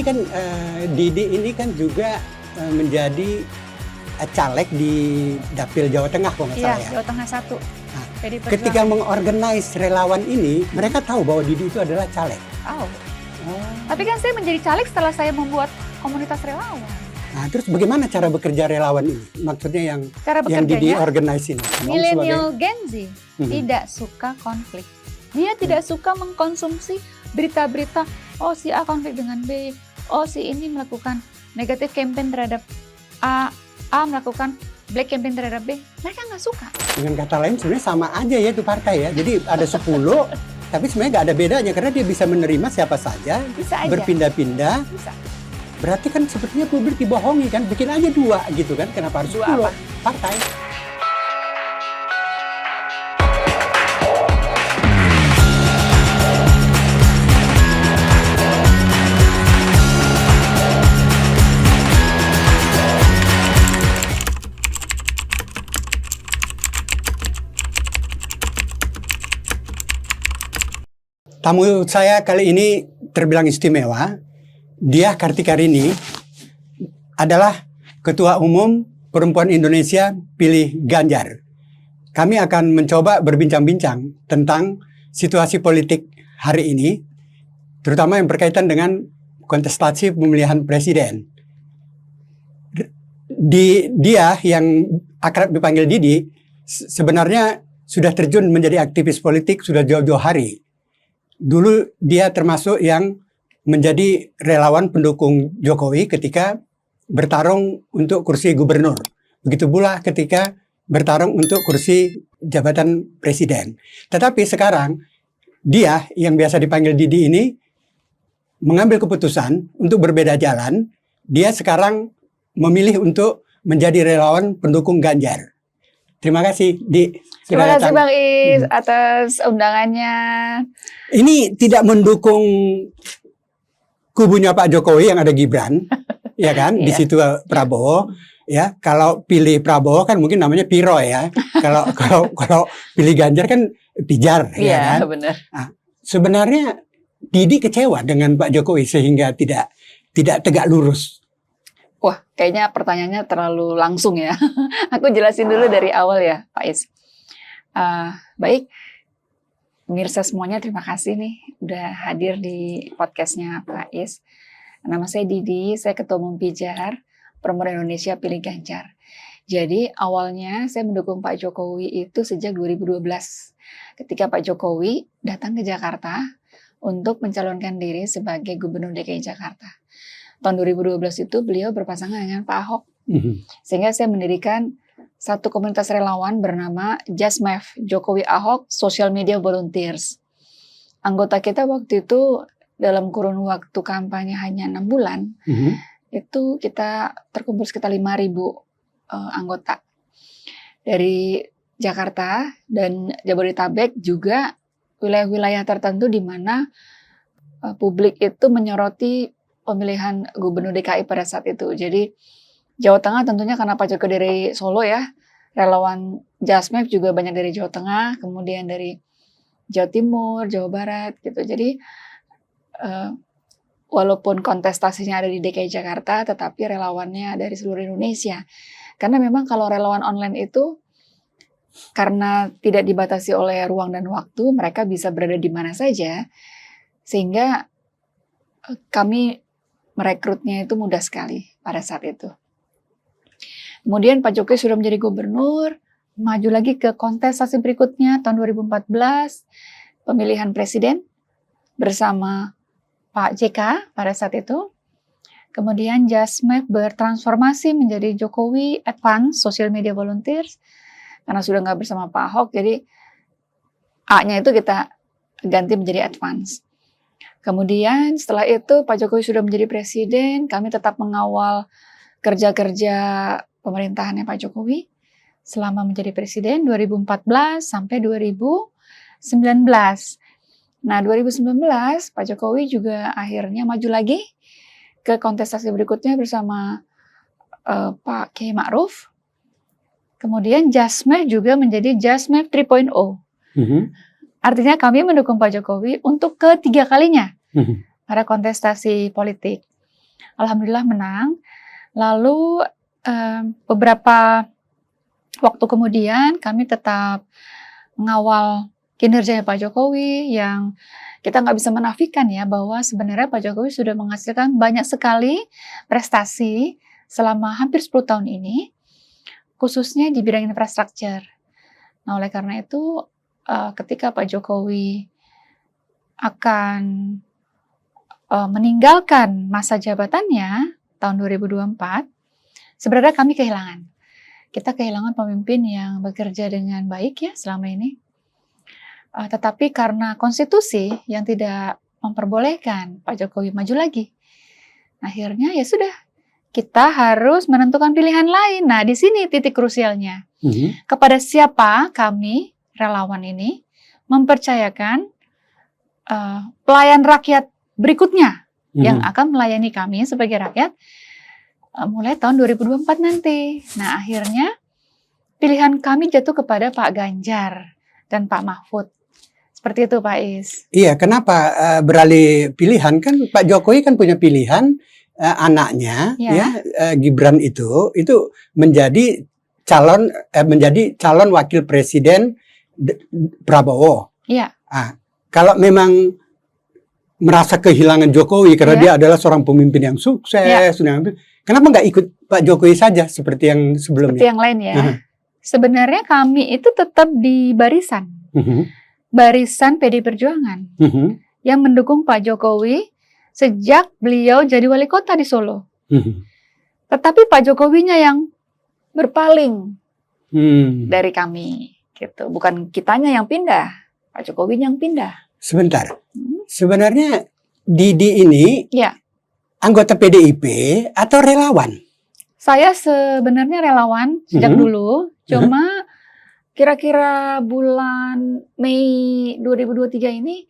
kan Didi ini kan juga menjadi caleg di Dapil Jawa Tengah kalau nggak salah ya. Jawa Tengah 1. Nah, ketika mengorganize relawan ini, mereka tahu bahwa Didi itu adalah caleg. Oh. Tapi kan saya menjadi caleg setelah saya membuat komunitas relawan. Nah, terus bagaimana cara bekerja relawan ini? Maksudnya yang Didi organize ini. Millennial Gen Z tidak suka konflik. Dia tidak suka mengkonsumsi berita-berita, oh si A konflik dengan B, oh si ini melakukan negatif campaign terhadap A melakukan black campaign terhadap B. Mereka nggak suka. Dengan kata lain sebenarnya sama aja ya itu partai ya. Jadi ada 10, tapi sebenarnya nggak ada bedanya karena dia bisa menerima siapa saja, berpindah-pindah. Berarti kan sepertinya publik dibohongi kan, bikin aja 2 gitu kan, kenapa harus 10 partai? Tamu saya kali ini terbilang istimewa. Dia Kartikarini adalah Ketua Umum Perempuan Indonesia Pilih Ganjar. Kami akan mencoba berbincang-bincang tentang situasi politik hari ini, terutama yang berkaitan dengan kontestasi pemilihan presiden. Dia yang akrab dipanggil Didi, sebenarnya sudah terjun menjadi aktivis politik sudah jauh-jauh hari. Dulu dia termasuk yang menjadi relawan pendukung Jokowi ketika bertarung untuk kursi gubernur. Begitu pula ketika bertarung untuk kursi jabatan presiden. Tetapi sekarang dia yang biasa dipanggil Didi ini mengambil keputusan untuk berbeda jalan. Dia sekarang memilih untuk menjadi relawan pendukung Ganjar. Terima kasih, Di. Terima kasih Bang Is atas undangannya. Ini tidak mendukung kubunya Pak Jokowi yang ada Gibran, ya kan? Di situ Prabowo, ya. Kalau pilih Prabowo kan mungkin namanya Piro ya. Kalau pilih Ganjar kan Pijar, ya kan? Benar. Nah, sebenarnya Didi kecewa dengan Pak Jokowi sehingga tidak tegak lurus. Wah, kayaknya pertanyaannya terlalu langsung ya. Aku jelasin dulu dari awal ya, Pak Is. Baik, pemirsa semuanya terima kasih nih udah hadir di podcastnya Pak Is. Nama saya Didi, saya Ketua Umum Pijar, Perempuan Indonesia Pilih Ganjar. Jadi awalnya saya mendukung Pak Jokowi itu sejak 2012. Ketika Pak Jokowi datang ke Jakarta untuk mencalonkan diri sebagai Gubernur DKI Jakarta. Tahun 2012 itu beliau berpasangan dengan Pak Ahok. Sehingga saya mendirikan satu komunitas relawan bernama JASMEV, Jokowi Ahok Social Media Volunteers. Anggota kita waktu itu dalam kurun waktu kampanye hanya 6 bulan, itu kita terkumpul sekitar 5.000 anggota. Dari Jakarta dan Jabodetabek juga wilayah-wilayah tertentu di mana publik itu menyoroti pemilihan Gubernur DKI pada saat itu. Jadi Jawa Tengah tentunya karena Pak Jokowi dari Solo ya, relawan JASMEV juga banyak dari Jawa Tengah, kemudian dari Jawa Timur, Jawa Barat gitu. Jadi walaupun kontestasinya ada di DKI Jakarta, tetapi relawannya dari seluruh Indonesia. Karena memang kalau relawan online itu karena tidak dibatasi oleh ruang dan waktu, mereka bisa berada di mana saja, sehingga kami merekrutnya itu mudah sekali pada saat itu. Kemudian Pak Jokowi sudah menjadi gubernur, maju lagi ke kontestasi berikutnya tahun 2014, pemilihan presiden bersama Pak JK pada saat itu. Kemudian JASMEV bertransformasi menjadi Jokowi Advance Social Media Volunteers, karena sudah nggak bersama Pak Ahok, jadi A-nya itu kita ganti menjadi Advance. Kemudian setelah itu Pak Jokowi sudah menjadi presiden, kami tetap mengawal kerja-kerja pemerintahannya Pak Jokowi selama menjadi presiden 2014 sampai 2019. Nah 2019 Pak Jokowi juga akhirnya maju lagi ke kontestasi berikutnya bersama Pak Kiai Ma'ruf. Kemudian JASMEV juga menjadi JASMEV 3.0. Artinya kami mendukung Pak Jokowi untuk ketiga kalinya pada kontestasi politik. Alhamdulillah menang. Lalu beberapa waktu kemudian kami tetap mengawal kinerjanya Pak Jokowi yang kita nggak bisa menafikan ya bahwa sebenarnya Pak Jokowi sudah menghasilkan banyak sekali prestasi selama hampir 10 tahun ini, khususnya di bidang infrastruktur. Nah, oleh karena itu ketika Pak Jokowi akan meninggalkan masa jabatannya tahun 2024, sebenarnya kami kehilangan. Kita kehilangan pemimpin yang bekerja dengan baik ya selama ini. Tetapi karena konstitusi yang tidak memperbolehkan Pak Jokowi maju lagi, akhirnya ya sudah, kita harus menentukan pilihan lain. Nah, di sini titik krusialnya. Kepada siapa kami, relawan ini, mempercayakan pelayan rakyat berikutnya yang akan melayani kami sebagai rakyat mulai tahun 2024 nanti. Nah, akhirnya pilihan kami jatuh kepada Pak Ganjar dan Pak Mahfud. Seperti itu, Pak Is. Iya, kenapa beralih pilihan? Kan Pak Jokowi kan punya pilihan, anaknya Gibran itu menjadi calon wakil presiden Prabowo. Iya. Kalau memang merasa kehilangan Jokowi karena dia adalah seorang pemimpin yang sukses, kenapa nggak ikut Pak Jokowi saja seperti yang sebelumnya? Seperti yang lain ya. Sebenarnya kami itu tetap di barisan PD Perjuangan yang mendukung Pak Jokowi sejak beliau jadi wali kota di Solo. Tetapi Pak Jokowinya yang berpaling dari kami, gitu. Bukan kitanya yang pindah, Pak Jokowinya yang pindah. Sebentar, sebenarnya Didi ini anggota PDIP atau relawan? Saya sebenarnya relawan sejak dulu, cuma kira-kira bulan Mei 2023 ini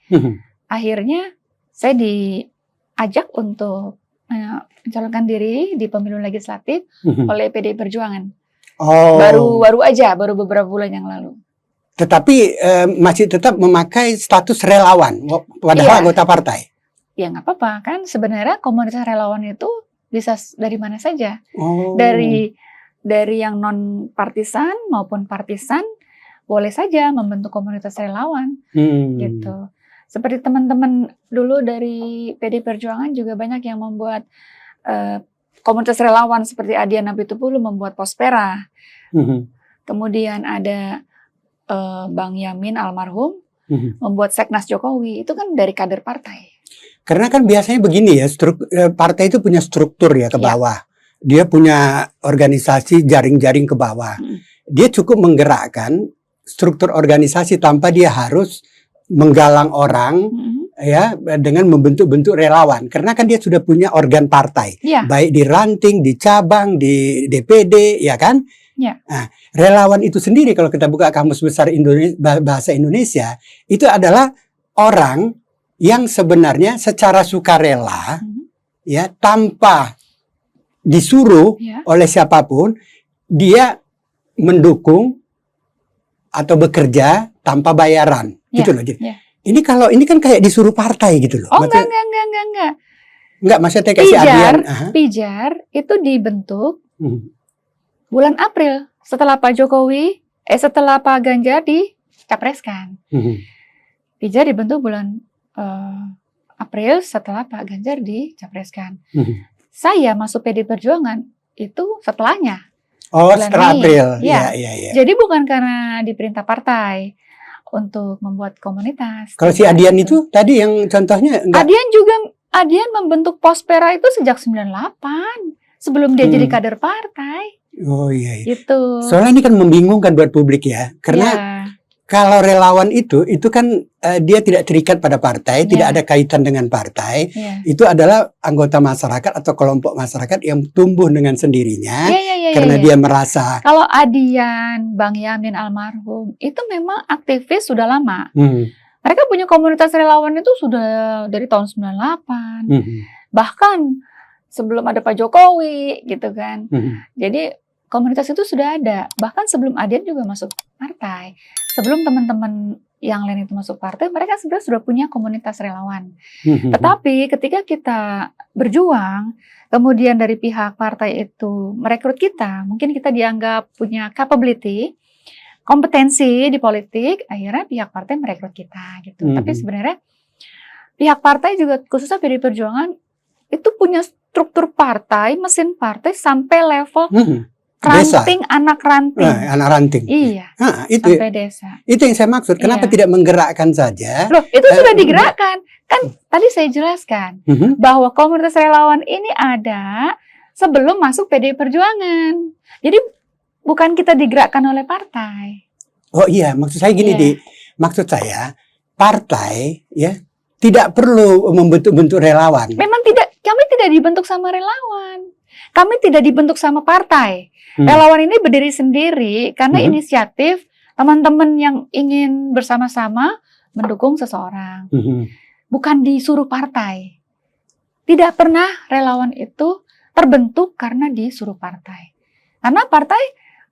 akhirnya saya diajak untuk mencalonkan diri di pemilu legislatif oleh PDI Perjuangan. Baru beberapa bulan yang lalu. Tetapi masih tetap memakai status relawan, padahal anggota partai. Ya nggak apa-apa, kan sebenarnya komunitas relawan itu bisa dari mana saja, dari yang non partisan maupun partisan boleh saja membentuk komunitas relawan, gitu. Seperti teman-teman dulu dari PD Perjuangan juga banyak yang membuat komunitas relawan seperti Adian Apitupulu membuat Pospera. Kemudian ada Bang Yamin almarhum membuat Seknas Jokowi, itu kan dari kader partai. Karena kan biasanya begini ya, partai itu punya struktur ya ke bawah. Dia punya organisasi jaring-jaring ke bawah. Dia cukup menggerakkan struktur organisasi tanpa dia harus menggalang orang ya dengan membentuk-bentuk relawan. Karena kan dia sudah punya organ partai, baik di ranting, di cabang, di DPD, ya kan? Nah, relawan itu sendiri kalau kita buka Kamus Besar Bahasa Indonesia, itu adalah orang yang sebenarnya secara sukarela ya tanpa disuruh oleh siapapun, dia mendukung atau bekerja tanpa bayaran gitu loh. Ini kalau ini kan kayak disuruh partai gitu loh. Enggak. Enggak, maksudnya kayak si Adian. Pijar itu dibentuk bulan April setelah Pak Jokowi, setelah Pak Ganjar dicapreskan. Pijar dibentuk bulan April setelah Pak Ganjar dicapreskan. Saya masuk PD Perjuangan itu setelahnya. Setelah April. Ya. Jadi bukan karena diperintah partai untuk membuat komunitas. Kalau si Adian itu tadi yang contohnya enggak? Adian membentuk Pospera itu sejak 98 sebelum dia jadi kader partai. Oh iya. Gitu. Soalnya ini kan membingungkan buat publik ya. Karena kalau relawan itu kan dia tidak terikat pada partai, tidak ada kaitan dengan partai. Itu adalah anggota masyarakat atau kelompok masyarakat yang tumbuh dengan sendirinya karena dia merasa. Kalau Adian, Bang Yamin almarhum itu memang aktivis sudah lama. Mereka punya komunitas relawan itu sudah dari tahun 98. Bahkan sebelum ada Pak Jokowi gitu kan. Jadi komunitas itu sudah ada. Bahkan sebelum Adian juga masuk partai. Sebelum teman-teman yang lain itu masuk partai, mereka sebenarnya sudah punya komunitas relawan. Tetapi ketika kita berjuang, kemudian dari pihak partai itu merekrut kita, mungkin kita dianggap punya capability, kompetensi di politik, akhirnya pihak partai merekrut kita gitu. Tapi sebenarnya pihak partai juga, khususnya PDI Perjuangan, itu punya struktur partai, mesin partai sampai level ranting, anak ranting. Anak ranting. Iya. Itu sampai desa. Itu yang saya maksud. Kenapa tidak menggerakkan saja? Loh, itu sudah digerakkan. Kan tadi saya jelaskan bahwa komunitas relawan ini ada sebelum masuk PDI Perjuangan. Jadi bukan kita digerakkan oleh partai. Oh iya, maksud saya gini, maksud saya partai ya tidak perlu membentuk-bentuk relawan. Memang tidak, kami tidak dibentuk sama relawan. Kami tidak dibentuk sama partai. Relawan ini berdiri sendiri karena inisiatif teman-teman yang ingin bersama-sama mendukung seseorang. Bukan disuruh partai. Tidak pernah relawan itu terbentuk karena disuruh partai. Karena partai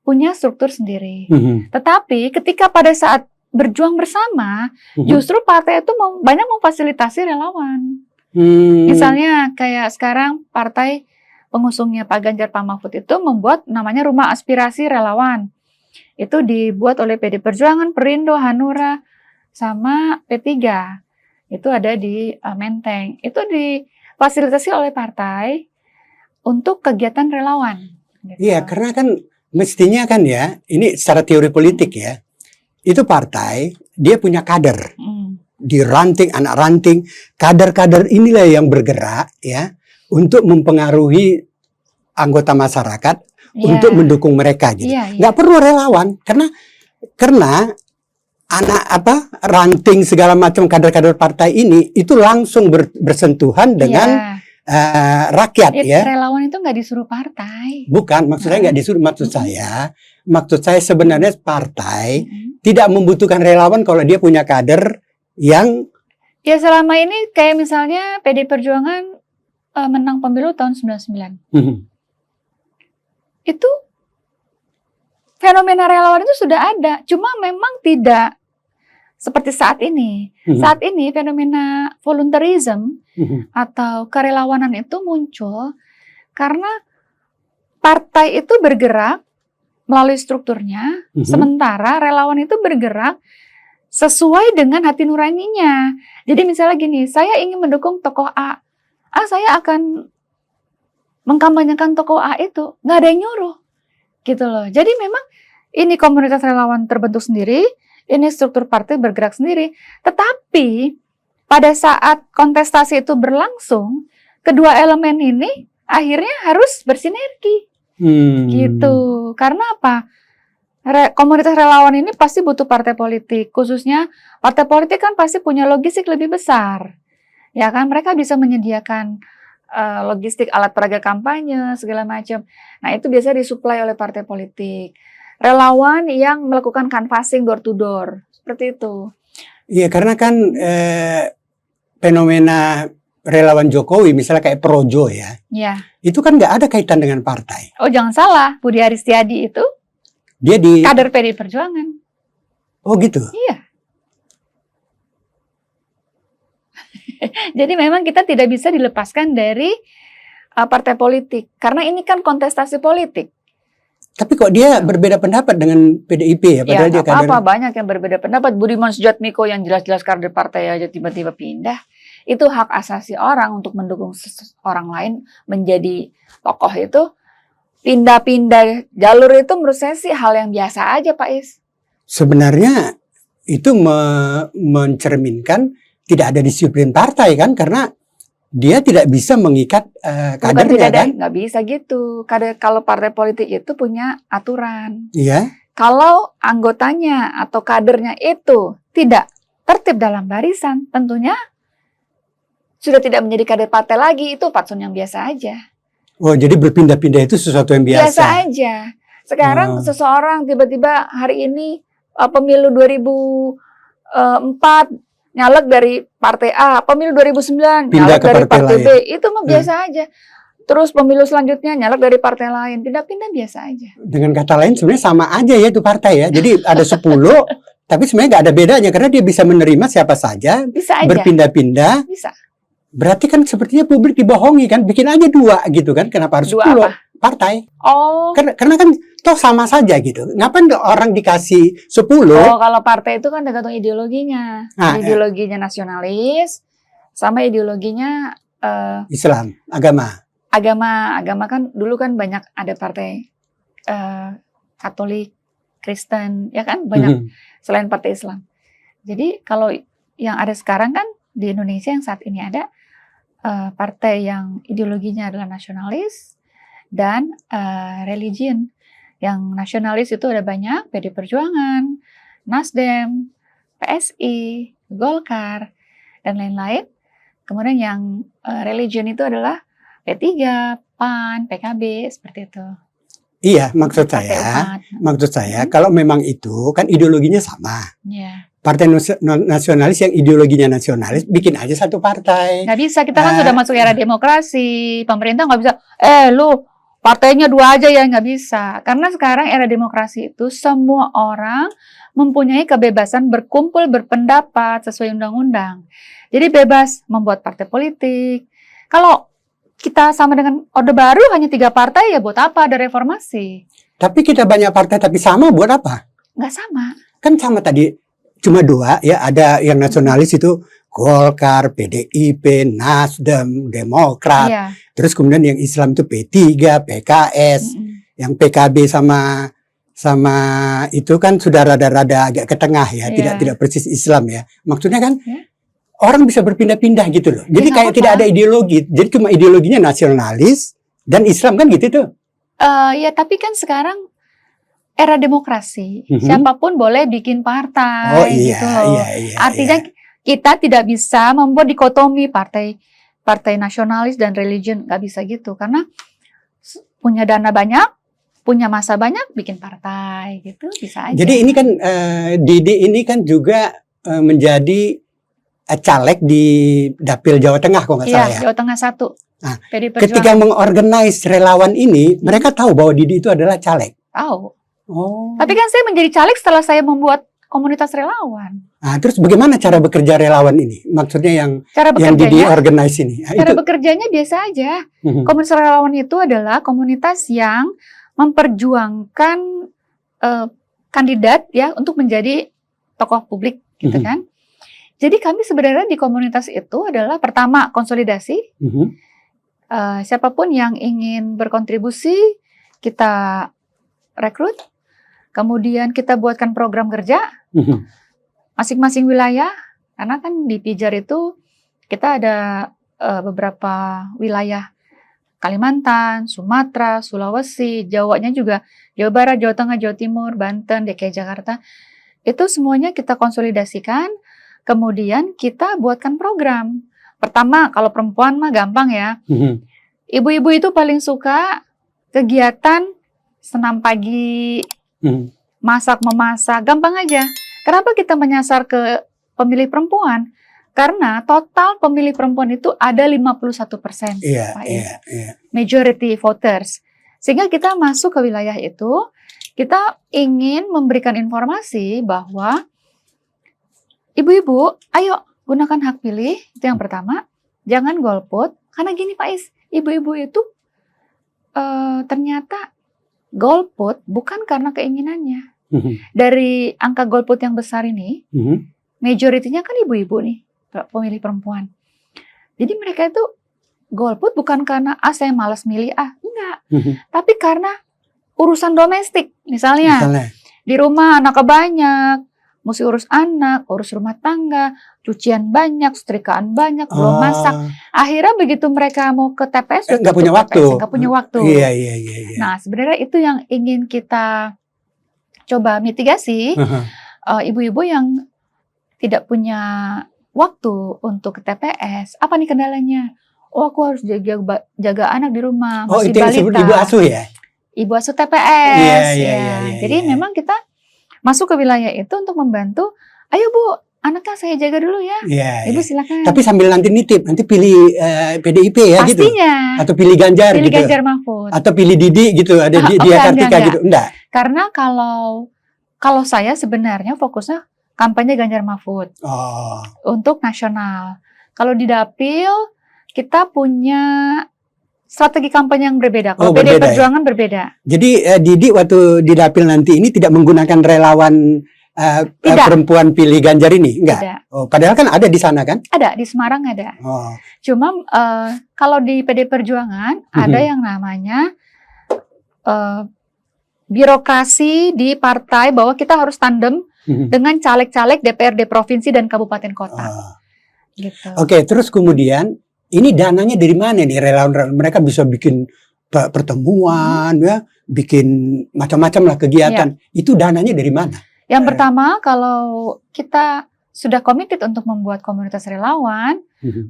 punya struktur sendiri. Tetapi ketika pada saat berjuang bersama, justru partai itu banyak memfasilitasi relawan. Misalnya kayak sekarang partai pengusungnya Pak Ganjar, Pak Mahfud itu membuat namanya Rumah Aspirasi Relawan. Itu dibuat oleh PDI Perjuangan, Perindo, Hanura, sama P3. Itu ada di Menteng. Itu difasilitasi oleh partai untuk kegiatan relawan. Gitu. Iya, karena kan mestinya kan ya, ini secara teori politik ya, itu partai, dia punya kader. Di ranting, anak ranting, kader-kader inilah yang bergerak ya, untuk mempengaruhi anggota masyarakat untuk mendukung mereka gitu. Nggak perlu relawan karena anak ranting segala macam kader-kader partai ini itu langsung bersentuhan dengan rakyat ya. Relawan itu nggak disuruh partai. Bukan, maksud saya nggak disuruh, maksud saya sebenarnya partai tidak membutuhkan relawan kalau dia punya kader yang ya selama ini kayak misalnya PDI Perjuangan menang pemilu tahun 99. Itu fenomena relawan itu sudah ada, cuma memang tidak seperti saat ini. Saat ini fenomena volunteerism atau kerelawanan itu muncul karena partai itu bergerak melalui strukturnya, sementara relawan itu bergerak sesuai dengan hati nuraninya. Jadi misalnya gini, saya ingin mendukung tokoh A. Saya akan mengkampanyekan tokoh A itu. Nggak ada yang nyuruh. Gitu loh. Jadi memang ini komunitas relawan terbentuk sendiri, ini struktur partai bergerak sendiri. Tetapi pada saat kontestasi itu berlangsung, kedua elemen ini akhirnya harus bersinergi. Gitu. Karena apa? Komunitas relawan ini pasti butuh partai politik, khususnya partai politik kan pasti punya logistik lebih besar, ya kan, mereka bisa menyediakan logistik alat peraga kampanye segala macam. Nah itu biasa disuplai oleh partai politik. Relawan yang melakukan canvassing door to door seperti itu. Iya karena kan fenomena relawan Jokowi misalnya kayak Projo ya, itu kan nggak ada kaitan dengan partai. Oh jangan salah, Budi Aristiadi itu dia di kader PDI Perjuangan. Oh gitu? Iya. Jadi memang kita tidak bisa dilepaskan dari partai politik. Karena ini kan kontestasi politik. Tapi kok dia berbeda pendapat dengan PDIP ya? Padahal dia kader. Apa banyak yang berbeda pendapat. Budiman Sujatmiko yang jelas-jelas kader partai aja tiba-tiba pindah. Itu hak asasi orang untuk mendukung orang lain menjadi tokoh itu. Pindah-pindah jalur itu menurut saya sih hal yang biasa aja Pak Is. Sebenarnya itu mencerminkan tidak ada disiplin partai kan, karena dia tidak bisa mengikat kadernya kan? Nggak bisa gitu. Kalau partai politik itu punya aturan. Iya. Kalau anggotanya atau kadernya itu tidak tertib dalam barisan, tentunya sudah tidak menjadi kader partai lagi. Itu fatsun yang biasa aja. Oh, jadi berpindah-pindah itu sesuatu yang biasa? Biasa aja. Sekarang seseorang tiba-tiba hari ini pemilu 2004 nyalek dari partai A, pemilu 2009 nyalek dari partai B, itu mah biasa aja. Terus pemilu selanjutnya nyalek dari partai lain, pindah-pindah biasa aja. Dengan kata lain sebenarnya sama aja ya itu partai ya. Jadi ada 10, Tapi sebenarnya nggak ada bedanya karena dia bisa menerima siapa saja, Bisa aja. berpindah-pindah. Bisa. Berarti kan sepertinya publik dibohongi kan, bikin aja 2 gitu kan? Kenapa harus 2 10 apa? partai? Oh. Karena kan toh sama saja gitu. Ngapain orang dikasih 10? Oh, kalau partai itu kan tergantung ideologinya. Ah, Ideologinya nasionalis sama ideologinya Islam, agama. agama kan dulu kan banyak ada partai Katolik, Kristen, ya kan banyak selain partai Islam. Jadi kalau yang ada sekarang kan di Indonesia yang saat ini ada partai yang ideologinya adalah nasionalis dan religion. Yang nasionalis itu ada banyak, PD Perjuangan, Nasdem, PSI, Golkar, dan lain-lain. Kemudian yang religion itu adalah P3, PAN, PKB, seperti itu. Iya, maksud Partai saya, umat. kalau memang itu kan ideologinya sama. Ya. Partai nasionalis yang ideologinya nasionalis bikin aja satu partai. Nggak bisa, kita kan sudah masuk era demokrasi. Pemerintah nggak bisa, lu partainya 2 aja ya, nggak bisa. Karena sekarang era demokrasi itu semua orang mempunyai kebebasan berkumpul, berpendapat sesuai undang-undang. Jadi bebas membuat partai politik. Kalau kita sama dengan Orde Baru hanya 3 partai, ya buat apa ada reformasi? Tapi kita banyak partai tapi sama buat apa? Nggak sama. Kan sama tadi, cuma 2 ya, ada yang nasionalis itu Golkar, PDIP, Nasdem, Demokrat. Iya. Terus kemudian yang Islam itu P3, PKS, yang PKB sama itu kan sudah rada-rada agak ke tengah ya, Iya. tidak persis Islam ya. Maksudnya kan Ya. orang bisa berpindah-pindah gitu loh. Jadi Ya, kayak nggak tidak apa-apa. ada ideologi. Jadi cuma ideologinya nasionalis dan Islam kan gitu tuh. Ya tapi kan sekarang era demokrasi, Mhm. siapapun boleh bikin partai, Oh iya, gitu loh. iya. Artinya kita tidak bisa membuat dikotomi partai nasionalis dan religion, nggak bisa gitu. Karena punya dana banyak, punya masa banyak, bikin partai gitu, bisa aja. Jadi ini kan Didi ini kan juga menjadi caleg di Dapil Jawa Tengah kok nggak Iya, salah ya. Jawa Tengah 1. Nah, PD Ketika Perjuangan. mengorganize relawan ini, mereka tahu bahwa Didi itu adalah caleg. Tahu. Oh. Tapi kan saya menjadi caleg setelah saya membuat komunitas relawan. Nah, terus bagaimana cara bekerja relawan ini? Maksudnya yang Cara Didi bekerjanya, organize ini. Nah, cara itu. bekerjanya biasa aja. Mhm. Komunitas relawan itu adalah komunitas yang memperjuangkan kandidat ya untuk menjadi tokoh publik gitu Mhm. kan. Jadi kami sebenarnya di komunitas itu adalah pertama konsolidasi, Mhm. siapapun yang ingin berkontribusi kita rekrut, kemudian kita buatkan program kerja Mhm. masing-masing wilayah, karena kan di Pijar itu kita ada beberapa wilayah, Kalimantan, Sumatera, Sulawesi, Jawanya juga, Jawa Barat, Jawa Tengah, Jawa Timur, Banten, DKI Jakarta. Itu semuanya kita konsolidasikan, kemudian kita buatkan program. Pertama, kalau perempuan mah gampang ya. Mhm. Ibu-ibu itu paling suka kegiatan senam pagi, Mhm. masak-memasak, gampang aja. Kenapa kita menyasar ke pemilih perempuan? Karena total pemilih perempuan itu ada 51%. Iya, Pak Is. iya. Majority voters. Sehingga kita masuk ke wilayah itu, kita ingin memberikan informasi bahwa ibu-ibu, ayo gunakan hak pilih, itu yang pertama. Jangan golput, karena gini Pak Is, ibu-ibu itu ternyata golput bukan karena keinginannya. Mhm. Dari angka golput yang besar ini, Mhm. majoritinya kan ibu-ibu nih, pemilih perempuan. Jadi mereka itu golput bukan karena saya malas milih enggak, Mhm. tapi karena urusan domestik. Misalnya Misalnya. di rumah anaknya banyak, mesti urus anak, urus rumah tangga, cucian banyak, setrikaan banyak, belum masak. Akhirnya begitu mereka mau ke TPS, Nggak punya waktu. nggak punya waktu. Iya. Nah, sebenarnya itu yang ingin kita coba mitigasi. Ibu-ibu yang tidak punya waktu untuk ke TPS, apa nih kendalanya? Oh, aku harus jaga anak di rumah, Oh, masih itu yang disebut balita. ibu asuh ya? Ibu asuh TPS. Iya. Jadi memang kita masuk ke wilayah itu untuk membantu. Ayo Bu, anaknya saya jaga dulu ya. Iya. Ibu silakan. Tapi sambil nanti nitip, nanti pilih PDIP ya gitu. Pastinya. Atau pilih Ganjar Pilih gitu. Ganjar Mahfud. Atau pilih Didi gitu, ada dia enggak, Kartika enggak. gitu. Enggak. Karena kalau saya sebenarnya fokusnya kampanye Ganjar Mahfud Oh. untuk nasional. Kalau di Dapil kita punya strategi kampanye yang berbeda. Kalau PD berbeda, Perjuangan berbeda. Jadi Didi waktu di Dapil nanti ini tidak menggunakan relawan Tidak. perempuan pilih Ganjar ini, enggak? Tidak. Oh, padahal kan ada di sana kan? Ada di Semarang ada. Oh. Cuma kalau di PD Perjuangan ada yang namanya birokrasi di partai bahwa kita harus tandem dengan caleg-caleg DPRD provinsi dan kabupaten kota. Gitu. Oke, terus kemudian ini dananya dari mana nih relawan-relawan? Mereka bisa bikin pertemuan, ya, bikin macam-macam lah kegiatan. Itu dananya dari mana? Yang pertama, kalau kita sudah committed untuk membuat komunitas relawan,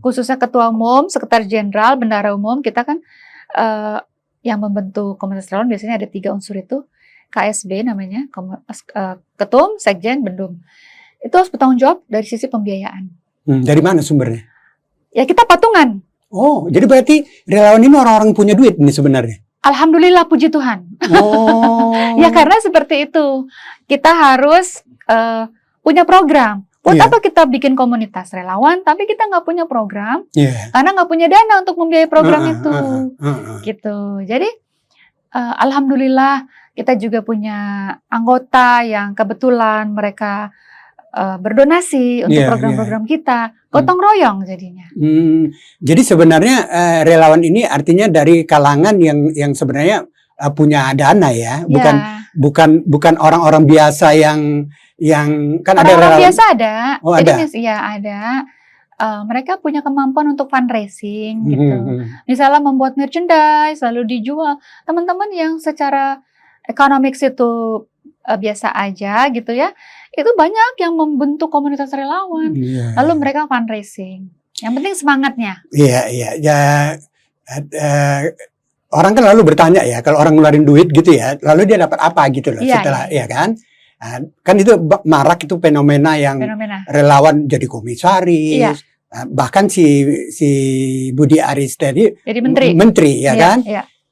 khususnya ketua umum, sekretaris jenderal, bendahara umum, kita kan yang membentuk komunitas relawan biasanya ada 3 unsur itu, KSB namanya, ketum, sekjen, bendum. Itu harus bertanggung jawab dari sisi pembiayaan. Dari mana sumbernya? Ya kita patungan. Oh, jadi berarti relawan ini orang-orang punya duit nih sebenarnya? Alhamdulillah, puji Tuhan. Oh. Ya karena seperti itu. Kita harus punya program. Buat apa kita bikin komunitas relawan, tapi kita nggak punya program, karena nggak punya dana untuk membiayai program itu. Gitu. Jadi, Alhamdulillah kita juga punya anggota yang kebetulan mereka berdonasi untuk program-program kita. Gotong royong jadinya. Jadi sebenarnya relawan ini artinya dari kalangan yang sebenarnya punya dana ya, bukan orang-orang biasa yang kan ada orang relawan biasa ada. Oh, jadi ada. Ya ada. Mereka punya kemampuan untuk fundraising gitu. Misalnya membuat merchandise lalu dijual. Teman-teman yang secara economics itu biasa aja gitu ya. Itu banyak yang membentuk komunitas relawan. Lalu mereka fundraising. Yang penting semangatnya. Iya. Orang kan lalu bertanya ya, kalau orang ngeluarin duit gitu ya, lalu dia dapat apa gitu loh setelah ya kan? Kan itu marak itu fenomena yang relawan jadi komisaris. Bahkan si Budi Aris tadi jadi menteri ya kan?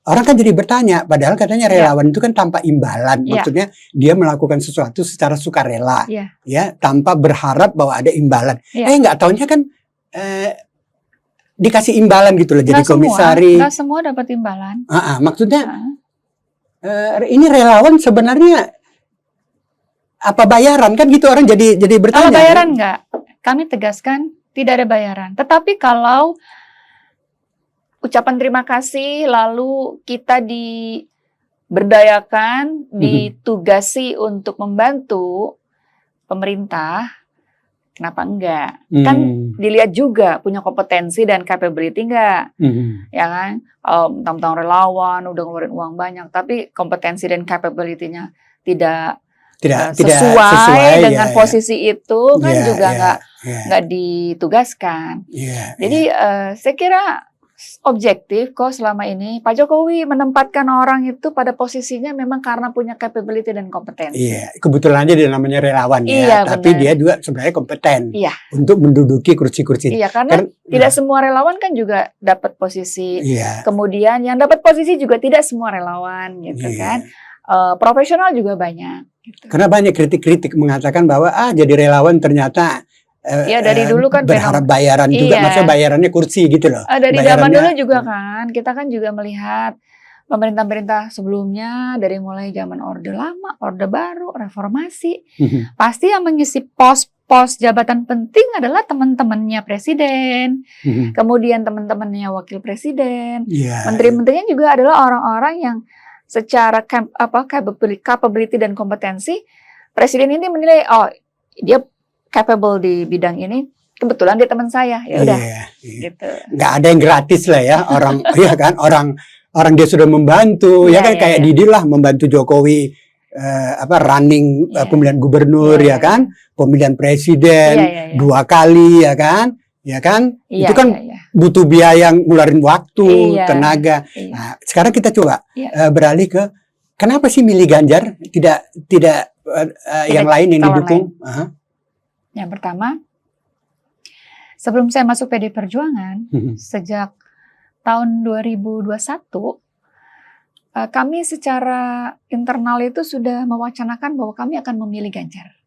Orang kan jadi bertanya, padahal katanya relawan itu kan tanpa imbalan, maksudnya dia melakukan sesuatu secara sukarela, ya tanpa berharap bahwa ada imbalan. Nggak taunya kan dikasih imbalan gitu loh, jadi komisaris. Nggak semua dapat imbalan. Maksudnya ini relawan sebenarnya apa bayaran kan gitu orang jadi bertanya. Kalau bayaran nggak, kami tegaskan tidak ada bayaran. Tetapi kalau ucapan terima kasih, lalu kita diberdayakan, ditugasi untuk membantu pemerintah, kenapa enggak? Kan dilihat juga punya kompetensi dan capability enggak? Ya kan? Tentang relawan, udah ngeluarin uang banyak, tapi kompetensi dan capability-nya tidak sesuai dengan posisi itu, kan juga enggak ditugaskan. Jadi saya kira objektif kok selama ini Pak Jokowi menempatkan orang itu pada posisinya memang karena punya capability dan kompetensi. Iya, kebetulan aja dia namanya relawan tapi dia juga sebenarnya kompeten untuk menduduki kursi-kursi. Iya, karena tidak semua relawan kan juga dapat posisi. Kemudian yang dapat posisi juga tidak semua relawan gitu kan. Profesional juga banyak. Gitu. Karena banyak kritik-kritik mengatakan bahwa jadi relawan ternyata dari dulu kan berharap bayaran juga, maksudnya bayarannya kursi gitu loh. Dari zaman dulu juga kan, kita kan juga melihat pemerintah-pemerintah sebelumnya dari mulai zaman Orde Lama, Orde Baru, Reformasi, pasti yang mengisi pos-pos jabatan penting adalah teman-temannya presiden, kemudian teman-temannya wakil presiden, menteri-menterinya juga adalah orang-orang yang secara capability dan kompetensi presiden ini menilai dia capable di bidang ini, kebetulan dia teman saya, ya udah, gitu. Nggak ada yang gratis lah ya orang, ya kan orang dia sudah membantu, ya kan kayak Didi lah membantu Jokowi running pemilihan gubernur, ya kan, pemilihan presiden 2 kali, ya kan, itu kan butuh biaya yang ngeluarin waktu, tenaga. Nah, sekarang kita coba beralih ke kenapa sih milih Ganjar, tidak yang lain yang didukung? Yang pertama, sebelum saya masuk PD Perjuangan, sejak tahun 2021, kami secara internal itu sudah mewacanakan bahwa kami akan memilih Ganjar.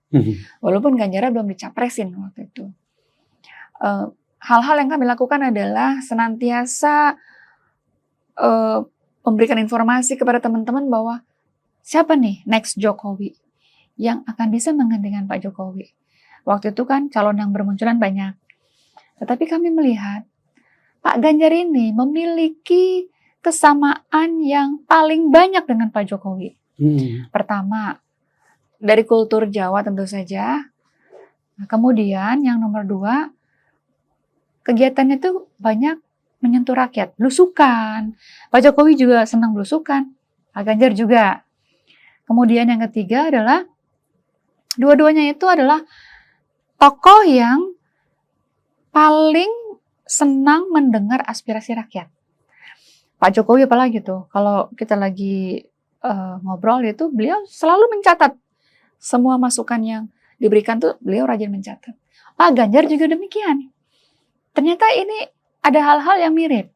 Walaupun Ganjar belum dicapresin waktu itu. Hal-hal yang kami lakukan adalah senantiasa memberikan informasi kepada teman-teman bahwa siapa nih next Jokowi yang akan bisa menggantikan Pak Jokowi. Waktu itu kan calon yang bermunculan banyak. Tetapi kami melihat Pak Ganjar ini memiliki kesamaan yang paling banyak dengan Pak Jokowi. Pertama, dari kultur Jawa tentu saja. Kemudian yang nomor 2, kegiatannya itu banyak menyentuh rakyat, belusukan. Pak Jokowi juga senang belusukan, Pak Ganjar juga. Kemudian yang ketiga adalah, dua-duanya itu adalah tokoh yang paling senang mendengar aspirasi rakyat. Pak Jokowi apalagi tuh, kalau kita lagi ngobrol itu, beliau selalu mencatat semua masukan yang diberikan tuh, beliau rajin mencatat. Pak Ganjar juga demikian. Ternyata ini ada hal-hal yang mirip.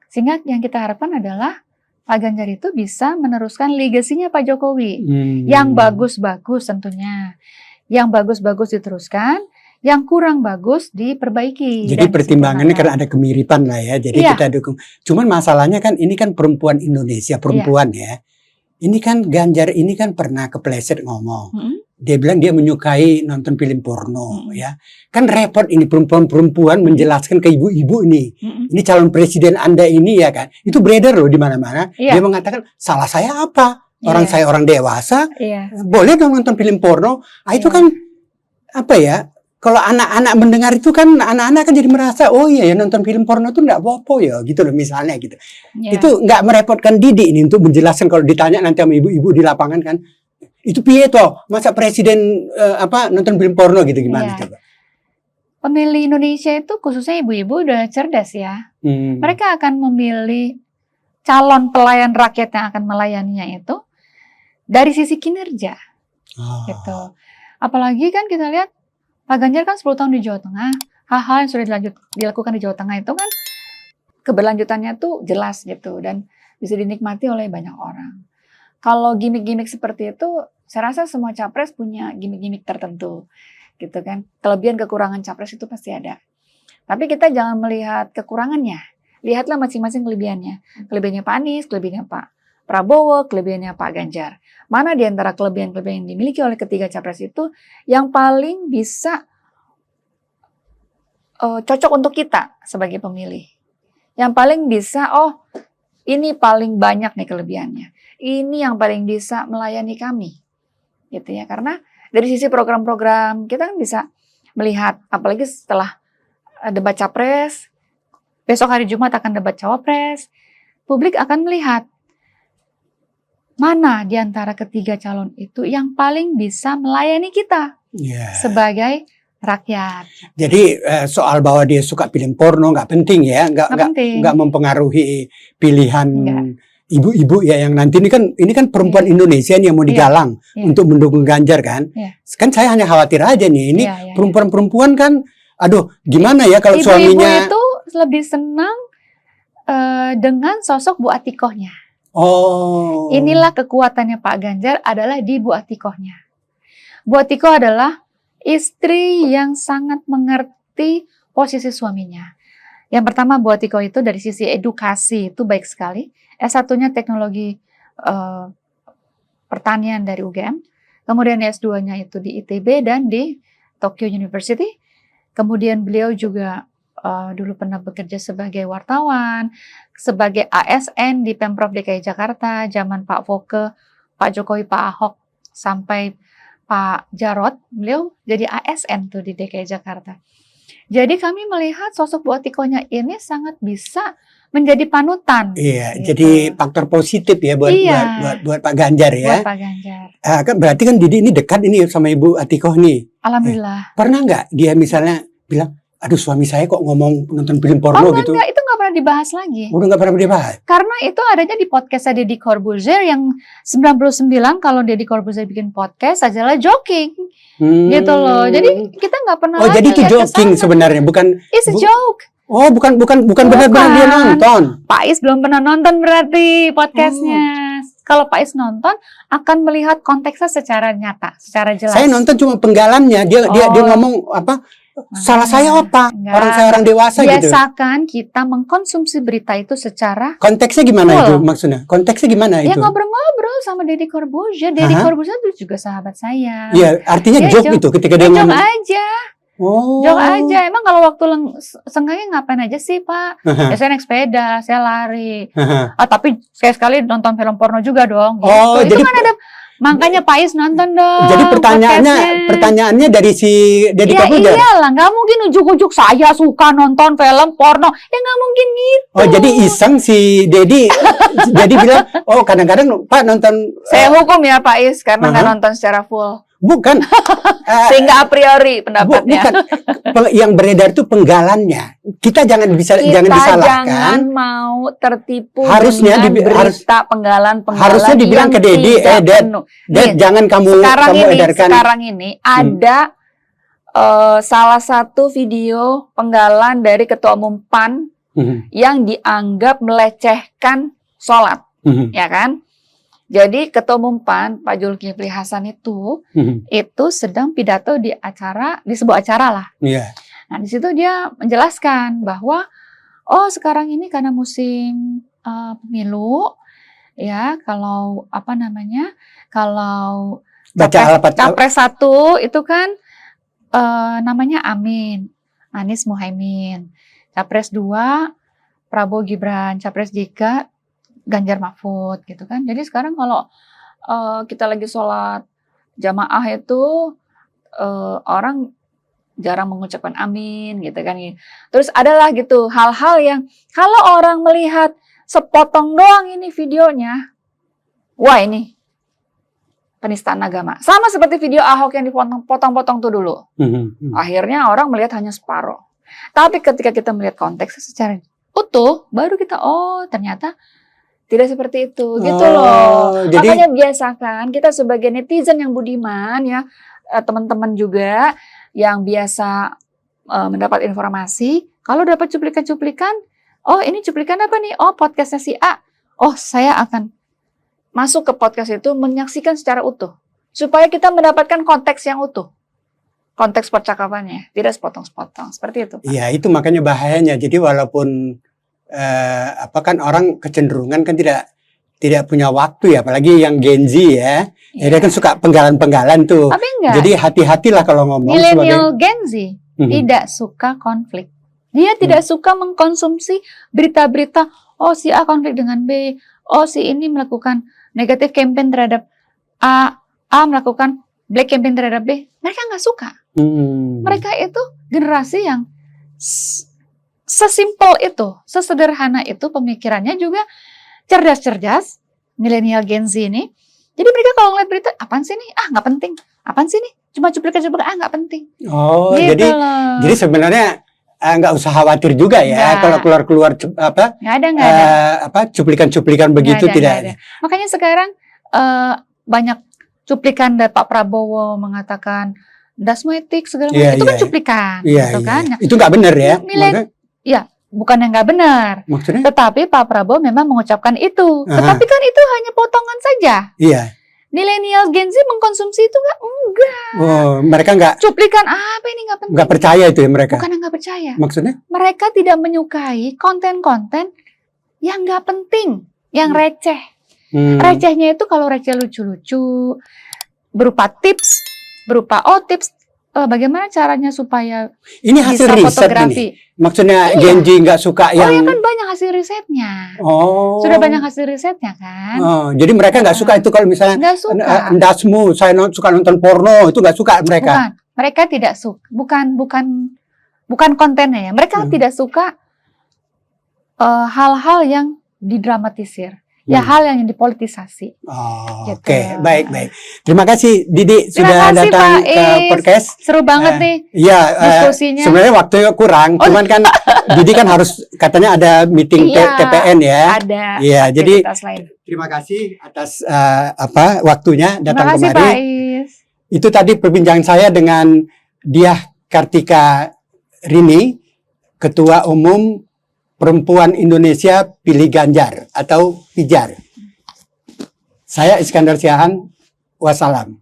Sehingga yang kita harapkan adalah Pak Ganjar itu bisa meneruskan legasinya Pak Jokowi. Yang bagus-bagus tentunya. Yang bagus-bagus diteruskan, yang kurang bagus diperbaiki. Jadi pertimbangannya karena ada kemiripan lah ya. Jadi kita dukung. Cuman masalahnya kan ini kan perempuan Indonesia, perempuan ya. Ini kan Ganjar ini kan pernah kepleset ngomong. Dia bilang dia menyukai nonton film porno ya. Kan repot ini perempuan-perempuan menjelaskan ke ibu-ibu ini. Ini calon presiden Anda ini ya kan. Itu beredar loh di mana-mana. Dia mengatakan, salah saya apa? Orang saya orang dewasa. Boleh dong nonton film porno. Itu kan apa ya? Kalau anak-anak mendengar itu kan anak-anak kan jadi merasa oh iya ya nonton film porno itu enggak apa-apa ya gitu loh misalnya gitu. Itu enggak merepotkan Didi ini untuk menjelaskan kalau ditanya nanti sama ibu-ibu di lapangan kan. Itu piye toh? Masa presiden nonton film porno gitu gimana coba? Pemilih Indonesia itu khususnya ibu-ibu udah cerdas ya. Mereka akan memilih calon pelayan rakyat yang akan melayaninya itu dari sisi kinerja. Gitu. Apalagi kan kita lihat Pak Ganjar kan 10 tahun di Jawa Tengah. Hal-hal yang sudah dilakukan di Jawa Tengah itu kan keberlanjutannya tuh jelas gitu dan bisa dinikmati oleh banyak orang. Kalau gimmick-gimmick seperti itu, saya rasa semua capres punya gimmick-gimmick tertentu, gitu kan. Kelebihan kekurangan capres itu pasti ada. Tapi kita jangan melihat kekurangannya, lihatlah masing-masing kelebihannya. Kelebihannya Pak Anies, kelebihannya Pak Prabowo, kelebihannya Pak Ganjar. Mana di antara kelebihan-kelebihan yang dimiliki oleh ketiga capres itu yang paling bisa cocok untuk kita sebagai pemilih. Yang paling bisa, ini paling banyak nih kelebihannya. Ini yang paling bisa melayani kami, gitu ya. Karena dari sisi program-program kita kan bisa melihat, apalagi setelah debat capres, besok hari Jumat akan debat cawapres, publik akan melihat mana di antara ketiga calon itu yang paling bisa melayani kita sebagai rakyat. Jadi soal bahwa dia suka film porno nggak penting ya, nggak mempengaruhi pilihan. Ibu-ibu ya yang nanti ini kan perempuan Indonesia nih yang mau digalang untuk mendukung Ganjar kan. Kan saya hanya khawatir aja nih ini perempuan-perempuan kan aduh gimana ya kalau suaminya itu lebih senang dengan sosok Bu Atikohnya. Inilah kekuatannya Pak Ganjar adalah di Bu Atikohnya. Bu Atikoh adalah istri yang sangat mengerti posisi suaminya. Yang pertama Bu Atikoh itu dari sisi edukasi itu baik sekali. S1-nya teknologi pertanian dari UGM. Kemudian S2-nya itu di ITB dan di Tokyo University. Kemudian beliau juga dulu pernah bekerja sebagai wartawan, sebagai ASN di Pemprov DKI Jakarta, zaman Pak Foke, Pak Jokowi, Pak Ahok, sampai Pak Jarot, beliau jadi ASN tuh di DKI Jakarta. Jadi kami melihat sosok Bu Atikohnya ini sangat bisa menjadi panutan. Gitu. Jadi faktor positif ya buat Pak Ganjar ya. Buat Pak Ganjar. Kan berarti kan Didi ini dekat ini sama Ibu Atikoh nih. Alhamdulillah. Pernah nggak dia misalnya bilang, aduh suami saya kok ngomong nonton film porno gitu? Enggak, itu nggak pernah dibahas lagi. Udah nggak pernah dibahas? Karena itu adanya di podcastnya Deddy Corbuzier yang 99 kalau Deddy Corbuzier bikin podcast adalah joking. Gitu loh. Jadi kita nggak pernah lagi jadi itu joking sebenarnya, bukan. It's a joke. Bukan benar-benar dia nonton. Pak Is belum pernah nonton berarti podcastnya. kalau Pak Is nonton akan melihat konteksnya secara nyata, secara jelas. Saya nonton cuma penggalannya. Dia ngomong apa? Salah saya apa? Enggak. Saya orang dewasa gitu. Biasakan kita mengkonsumsi berita itu secara Konteksnya gimana full. itu maksudnya? Konteksnya gimana ya itu? ngobrol-ngobrol sama Deddy Corbuzier. Deddy Corbuzier itu juga sahabat saya. Iya, artinya Ya, joke itu ketika dia joke ngomong. aja. Oh. Jok aja. Emang kalau waktu senggangnya ngapain aja sih, Pak? Ya saya naik sepeda, saya lari. Tapi sekali-sekali nonton film porno juga dong. Gitu. Oh, itu jadi kan ada. Makanya Pak Is nonton dong. Jadi podcastnya. pertanyaannya dari si Deddy Corbuzier. Iyalah, nggak mungkin ujuk-ujuk saya suka nonton film porno. Ya nggak mungkin gitu. Oh, jadi iseng si Deddy. Jadi bilang, oh kadang-kadang Pak nonton. Saya hukum ya Pak Is karena nggak nonton secara full. Bukan. Sehingga a priori pendapatnya. Bukan. Yang beredar itu penggalannya. Kita jangan disalahkan. Jangan mau tertipu harusnya dengan berita penggalan harusnya dibilang ke Deddy, Dad, jangan kamu edarkan. Sekarang ini ada salah satu video penggalan dari Ketua Umum PAN yang dianggap melecehkan sholat, ya kan? Jadi Ketua Umum PAN Pak Zulkifli Hasan itu sedang pidato di sebuah acara lah. Yeah. Nah di situ dia menjelaskan bahwa sekarang ini karena musim pemilu, ya kalau kalau capres 1 itu kan namanya Anies Muhaimin, capres 2 Prabowo Gibran, capres 3 Ganjar Mahfud gitu kan. Jadi sekarang kalau kita lagi sholat jamaah itu orang jarang mengucapkan amin gitu kan. Terus adalah gitu hal-hal yang kalau orang melihat sepotong doang ini videonya, wah ini penistaan agama. Sama seperti video Ahok yang dipotong-potong tuh dulu. Akhirnya orang melihat hanya separuh. Tapi ketika kita melihat konteks secara utuh, baru kita ternyata tidak seperti itu, gitu loh. Jadi, makanya biasakan kita sebagai netizen yang budiman ya, teman-teman juga yang biasa mendapat informasi, kalau dapat cuplikan-cuplikan, ini cuplikan apa nih? Podcastnya si A. Saya akan masuk ke podcast itu menyaksikan secara utuh, supaya kita mendapatkan konteks yang utuh. Konteks percakapannya, tidak sepotong-sepotong, seperti itu. Iya, itu makanya bahayanya. Jadi walaupun kan orang kecenderungan kan tidak punya waktu ya, apalagi yang Gen Z ya. Dia kan suka penggalan-penggalan tuh. Tapi enggak. Jadi hati-hatilah kalau ngomong. Milenial Gen Z tidak suka konflik. Dia tidak suka mengkonsumsi berita-berita, si A konflik dengan B, si ini melakukan negatif campaign terhadap A melakukan black campaign terhadap B. Mereka nggak suka. Mereka itu generasi yang sesimpel itu, sesederhana itu pemikirannya, juga cerdas-cerdas, milenial Gen Z ini. Jadi mereka kalau ngeliat berita, apaan sih nih? Nggak penting. Apaan sih nih? Cuma cuplikan-cuplikan, nggak penting. Gitu jadi sebenarnya nggak usah khawatir juga ya kalau keluar nggak ada. Cuplikan-cuplikan begitu tidak ada. Makanya sekarang banyak cuplikan dari Pak Prabowo mengatakan dasmoetik segala macam, itu kan cuplikan, gitu kan? Itu nggak benar ya? Ya, bukan yang nggak benar. Maksudnya? Tetapi Pak Prabowo memang mengucapkan itu. Tetapi kan itu hanya potongan saja. Iya. Milenial Gen Z mengkonsumsi itu enggak. Mereka nggak. Cuplikan apa ini nggak penting. Nggak percaya itu ya mereka. Bukan yang nggak percaya. Maksudnya? Mereka tidak menyukai konten-konten yang nggak penting, yang receh. Recehnya itu kalau receh lucu-lucu, berupa tips, tips. Bagaimana caranya supaya ini hasil bisa riset fotografi. Ini? Maksudnya Gen Z nggak suka yang... ya kan banyak hasil risetnya. Sudah banyak hasil risetnya kan. Jadi mereka nggak suka itu kalau misalnya nggak suka. Endasmu, saya suka nonton porno, itu nggak suka mereka. Bukan, mereka tidak suka. Bukan kontennya ya. Mereka tidak suka hal-hal yang didramatisir. Ya hal yang dipolitisasi. Gitu. Oke, baik. Terima kasih Didi sudah datang ke podcast. Seru banget nih. Iya, diskusinya. Sebenarnya waktunya kurang, cuman kan Didi kan harus katanya ada meeting TPN ya. Ada. Iya, jadi lain. Terima kasih atas waktunya datang kemari. Terima kasih Pak Is. Itu tadi perbincangan saya dengan Diah Kartika Rini, Ketua Umum Perempuan Indonesia Pilih Ganjar atau PIJAR. Saya Iskandar Siahaan, wassalam.